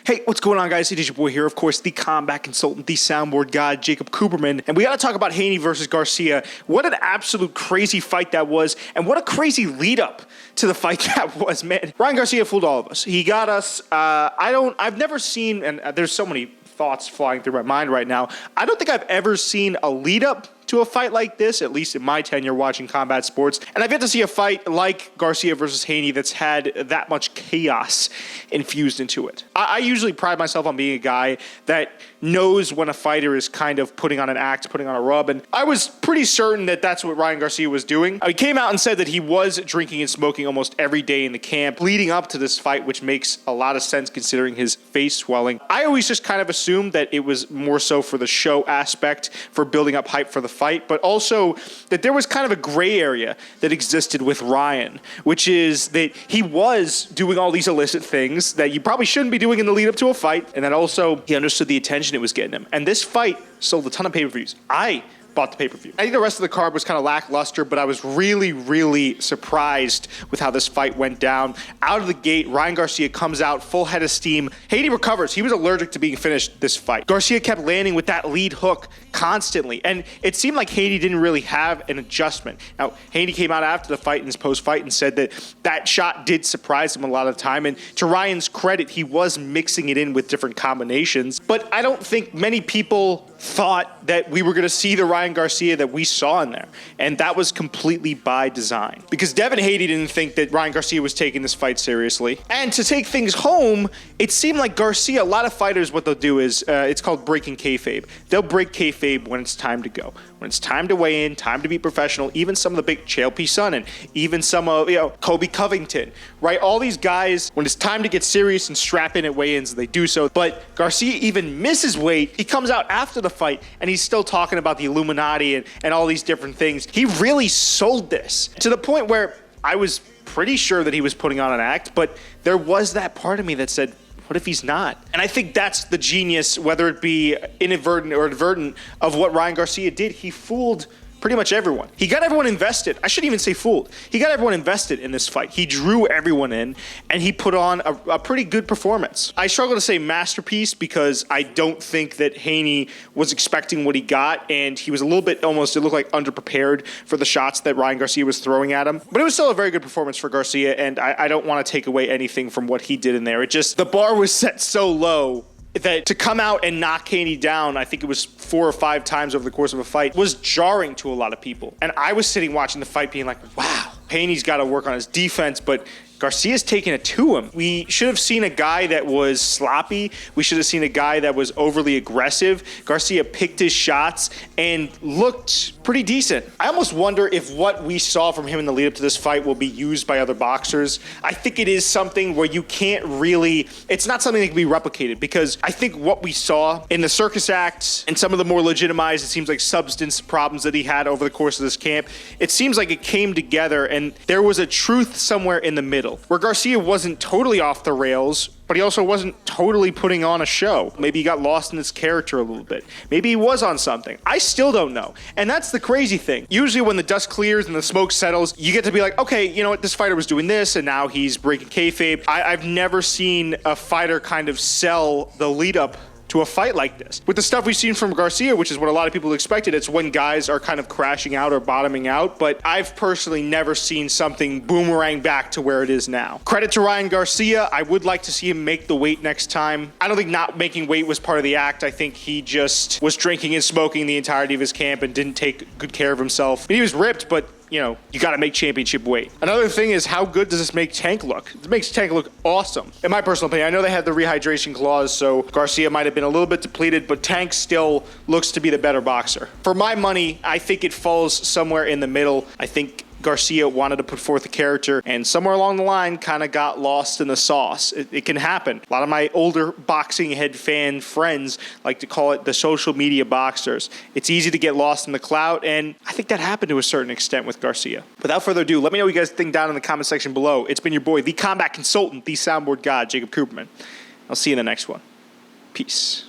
Hey, what's going on, guys? It is your boy here, of course, the combat consultant, the soundboard god, Jacob Cooperman. And we got to talk about Haney versus Garcia. What an absolute crazy fight that was, and what a crazy lead up to the fight that was, man. Ryan Garcia fooled all of us. He got us. I've never seen, and there's so many thoughts flying through my mind right now. I don't think I've ever seen a lead up to a fight like this, at least in my tenure watching combat sports. And I've yet to see a fight like Garcia versus Haney that's had that much chaos infused into it. I usually pride myself on being a guy that knows when a fighter is kind of putting on an act, putting on a rub, and I was pretty certain that that's what Ryan Garcia was doing. He came out and said that he was drinking and smoking almost every day in the camp leading up to this fight, which makes a lot of sense considering his face swelling. I always just kind of assumed that it was more so for the show aspect, for building up hype for the fight, but also that there was kind of a gray area that existed with Ryan, which is that he was doing all these illicit things that you probably shouldn't be doing in the lead up to a fight, and that also he understood the attention it was getting him. And this fight sold a ton of pay-per-views. I bought the pay-per-view. I think the rest of the card was kind of lackluster, but I was really surprised with how this fight went down. Out of the gate, Ryan Garcia comes out full head of steam. Haney recovers. He was allergic to being finished this fight. Garcia kept landing with that lead hook constantly, and it seemed like Haney didn't really have an adjustment. Now, Haney came out after the fight in his post-fight and said that that shot did surprise him a lot of the time, and to Ryan's credit, he was mixing it in with different combinations, but I don't think many people thought that we were going to see the Ryan Garcia that we saw in there, and that was completely by design, because Devin Haney didn't think that Ryan Garcia was taking this fight seriously. And to take things home, it seemed like Garcia, a lot of fighters, what they'll do is it's called breaking kayfabe. They'll break kayfabe when it's time to go, when it's time to weigh in, time to be professional. Even some of the big Chael P. Sonnen, even some of Kobe Covington, right? All these guys, when it's time to get serious and strap in at weigh-ins, they do so. But Garcia even misses weight. He comes out after the fight and he's still talking about the Illuminati and all these different things. He really sold this to the point where I was pretty sure that he was putting on an act, but there was that part of me that said, what if he's not? And I think that's the genius, whether it be inadvertent or advertent, of what Ryan Garcia did. He fooled pretty much everyone. He got everyone invested. I shouldn't even say fooled. He got everyone invested in this fight. He drew everyone in, and he put on a pretty good performance. I struggle to say masterpiece because I don't think that Haney was expecting what he got, and he was a little bit almost, it looked like, underprepared for the shots that Ryan Garcia was throwing at him. But it was still a very good performance for Garcia, and I don't want to take away anything from what he did in there. It just, the bar was set so low that to come out and knock Haney down, I think it was 4 or 5 times over the course of a fight, was jarring to a lot of people. And I was sitting watching the fight being like, wow, Haney's got to work on his defense, but Garcia's taking it to him. We should have seen a guy that was sloppy. We should have seen a guy that was overly aggressive. Garcia picked his shots and looked pretty decent. I almost wonder if what we saw from him in the lead up to this fight will be used by other boxers. I think it is something where you can't really, it's not something that can be replicated, because I think what we saw in the circus acts and some of the more legitimized, it seems like, substance problems that he had over the course of this camp, it seems like it came together and there was a truth somewhere in the middle, where Garcia wasn't totally off the rails, but he also wasn't totally putting on a show. Maybe he got lost in his character a little bit. Maybe he was on something. I still don't know. And that's the crazy thing. Usually when the dust clears and the smoke settles, you get to be like, okay, you know what, this fighter was doing this, and now he's breaking kayfabe. I've never seen a fighter kind of sell the lead up to a fight like this. With the stuff we've seen from Garcia, which is what a lot of people expected, it's when guys are kind of crashing out or bottoming out, but I've personally never seen something boomerang back to where it is now. Credit to Ryan Garcia. I would like to see him make the weight next time. I don't think not making weight was part of the act. I think he just was drinking and smoking the entirety of his camp and didn't take good care of himself. I mean, he was ripped, but you know, you got to make championship weight. Another thing is, how good does this make Tank look? It makes Tank look awesome. In my personal opinion, I know they had the rehydration clause, so Garcia might have been a little bit depleted, but Tank still looks to be the better boxer. For my money, I think it falls somewhere in the middle. I think Garcia wanted to put forth a character, and somewhere along the line kind of got lost in the sauce. It can happen. A lot of my older boxing head fan friends like to call it the social media boxers. It's easy to get lost in the clout, and I think that happened to a certain extent with Garcia. Without further ado, let me know what you guys think down in the comment section below. It's been your boy, the combat consultant, the soundboard god, Jacob Cooperman. I'll see you in the next one. Peace.